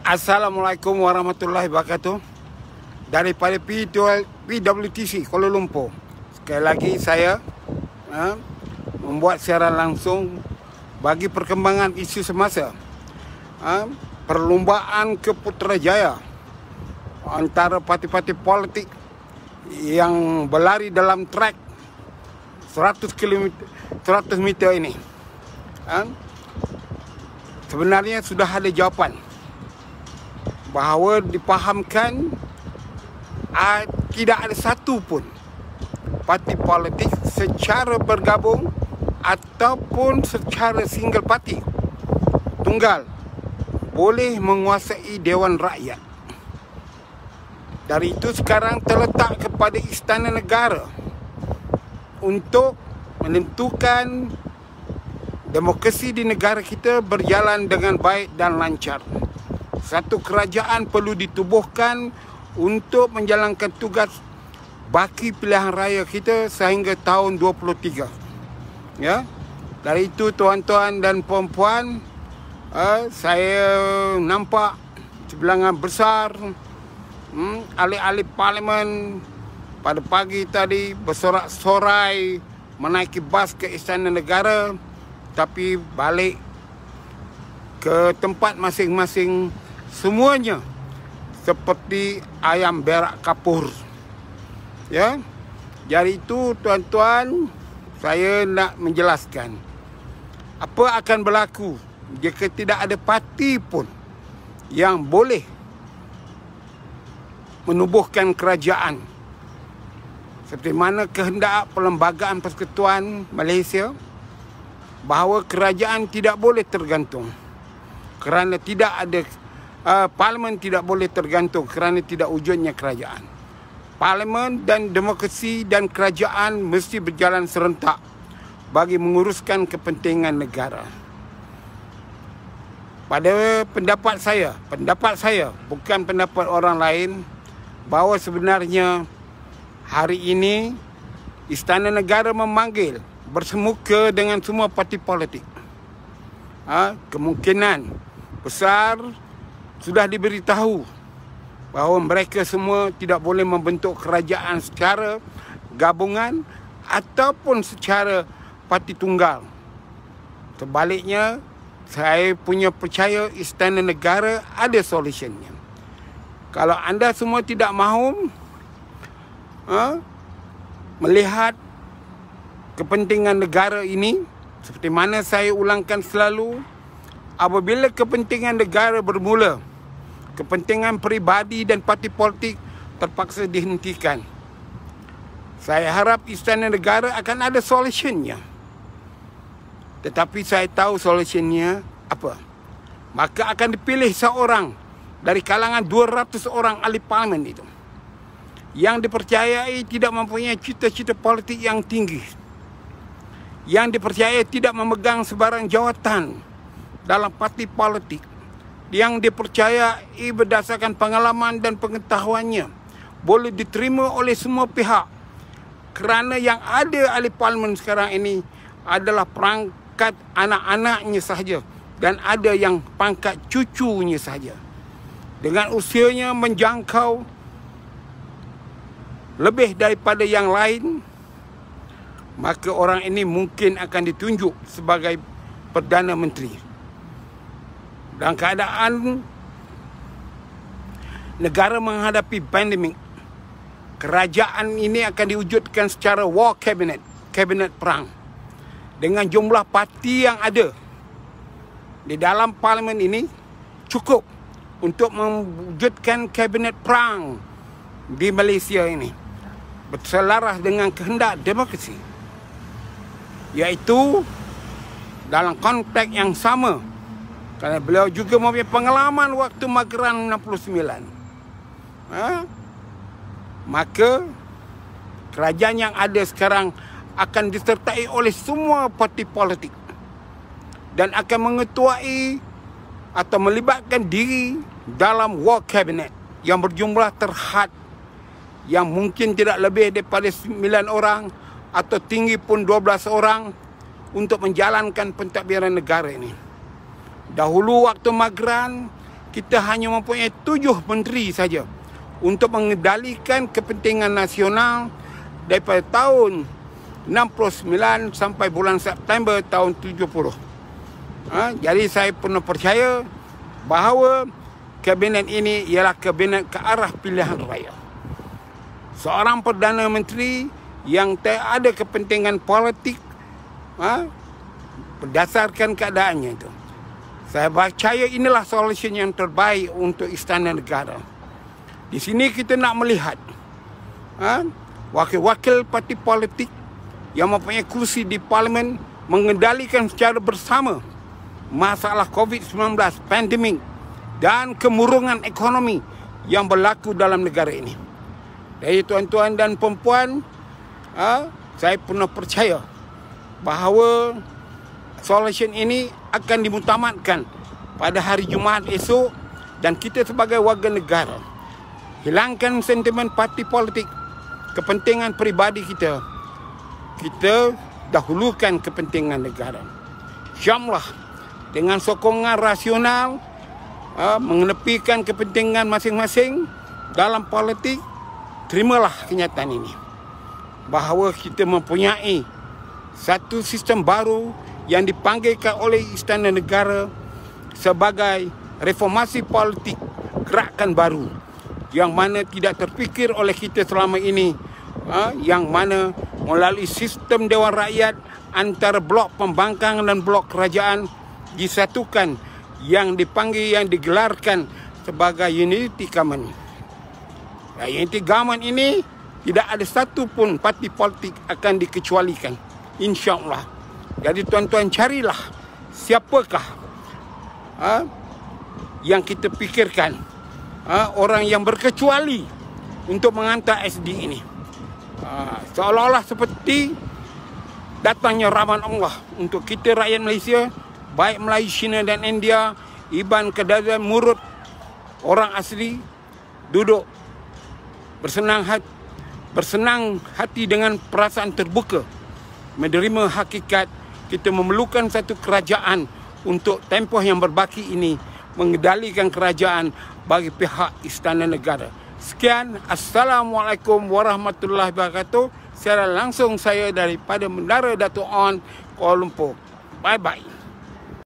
Assalamualaikum warahmatullahi wabarakatuh. Daripada PWTC Kuala Lumpur. Sekali lagi saya membuat siaran langsung bagi perkembangan isu semasa. Perlumbaan ke Putrajaya antara parti-parti politik yang berlari dalam trek 100 meter ini. Sebenarnya sudah ada jawapan bahawa dipahamkan tidak ada satu pun parti politik secara bergabung ataupun secara single parti tunggal boleh menguasai Dewan Rakyat. Dari itu sekarang terletak kepada Istana Negara untuk menentukan demokrasi di negara kita berjalan dengan baik dan lancar. Satu kerajaan perlu ditubuhkan untuk menjalankan tugas baki pilihan raya kita sehingga tahun 23. Ya. Dari itu tuan-tuan dan puan-puan, saya nampak sebilangan besar ahli-ahli parlimen pada pagi tadi bersorak-sorai menaiki bas ke Istana Negara, tapi balik ke tempat masing-masing. Semuanya seperti ayam berak kapur. Ya. Jadi itu tuan-tuan, saya nak menjelaskan apa akan berlaku jika tidak ada parti pun yang boleh menubuhkan kerajaan. Seperti mana kehendak Perlembagaan Persekutuan Malaysia bahawa kerajaan tidak boleh tergantung kerana tidak ada parlimen, tidak boleh tergantung kerana tidak wujudnya kerajaan. Parlimen dan demokrasi dan kerajaan mesti berjalan serentak bagi menguruskan kepentingan negara. Pada pendapat saya bukan pendapat orang lain, bahawa sebenarnya hari ini Istana Negara memanggil bersemuka dengan semua parti politik. Kemungkinan besar sudah diberitahu bahawa mereka semua tidak boleh membentuk kerajaan secara gabungan ataupun secara parti tunggal. Sebaliknya, saya punya percaya Istana Negara ada solusinya. Kalau anda semua tidak mahu melihat kepentingan negara ini, seperti mana saya ulangkan selalu, apabila kepentingan negara bermula, kepentingan peribadi dan parti politik terpaksa dihentikan. Saya harap Istana Negara akan ada solusinya. Tetapi saya tahu solusinya apa. Maka akan dipilih seorang dari kalangan 200 orang ahli parlimen itu yang dipercayai tidak mempunyai cita-cita politik yang tinggi, yang dipercayai tidak memegang sebarang jawatan dalam parti politik, yang dipercayai berdasarkan pengalaman dan pengetahuannya boleh diterima oleh semua pihak. Kerana yang ada ahli parlimen sekarang ini adalah perangkat anak-anaknya sahaja dan ada yang pangkat cucunya sahaja. Dengan usianya menjangkau lebih daripada yang lain, maka orang ini mungkin akan ditunjuk sebagai Perdana Menteri. Dalam keadaan negara menghadapi pandemik, kerajaan ini akan diwujudkan secara war cabinet, kabinet perang, dengan jumlah parti yang ada di dalam parlimen ini cukup untuk mewujudkan kabinet perang di Malaysia ini, berselaras dengan kehendak demokrasi, iaitu dalam konteks yang sama. Kerana beliau juga mempunyai pengalaman waktu Mageran 69. Maka kerajaan yang ada sekarang akan disertai oleh semua parti politik dan akan mengetuai atau melibatkan diri dalam war cabinet yang berjumlah terhad, yang mungkin tidak lebih daripada 9 orang atau tinggi pun 12 orang untuk menjalankan pentadbiran negara ini. Dahulu waktu Mageran, kita hanya mempunyai 7 menteri saja untuk mengendalikan kepentingan nasional daripada tahun 69 sampai bulan September tahun 70. Jadi saya penuh percaya bahawa kabinet ini ialah kabinet ke arah pilihan raya. Seorang Perdana Menteri yang tak ada kepentingan politik berdasarkan keadaannya itu. Saya percaya inilah solusi yang terbaik untuk Istana Negara. Di sini kita nak melihat wakil-wakil parti politik yang mempunyai kursi di Parlimen mengendalikan secara bersama masalah COVID-19, pandemik dan kemurungan ekonomi yang berlaku dalam negara ini. Jadi tuan-tuan dan perempuan, saya penuh percaya bahawa solusi ini akan dimutamatkan pada hari Jumaat esok, dan kita sebagai warga negara hilangkan sentimen parti politik, kepentingan peribadi kita. Kita dahulukan kepentingan negara. InsyaAllah dengan sokongan rasional, mengenepikan kepentingan masing-masing dalam politik, terimalah kenyataan ini bahawa kita mempunyai satu sistem baru yang dipanggilkan oleh Istana Negara sebagai reformasi politik gerakan baru, yang mana tidak terfikir oleh kita selama ini, yang mana melalui sistem Dewan Rakyat antara blok pembangkang dan blok kerajaan disatukan, yang digelarkan sebagai Unity Government. Unity Government ini tidak ada satu pun parti politik akan dikecualikan, insya-Allah. Jadi tuan-tuan, carilah siapakah yang kita fikirkan orang yang berkecuali untuk menghantar SD ini. Seolah-olah seperti datangnya rahmat Allah untuk kita rakyat Malaysia, baik Melayu, Cina dan India, Iban, Kedaton, Murut, orang asli duduk bersenang hati dengan perasaan terbuka menerima hakikat kita memerlukan satu kerajaan untuk tempoh yang berbaki ini, mengendalikan kerajaan bagi pihak Istana Negara. Sekian, Assalamualaikum warahmatullahi wabarakatuh. Secara langsung saya daripada Menara Dato' On, Kuala Lumpur. Bye-bye.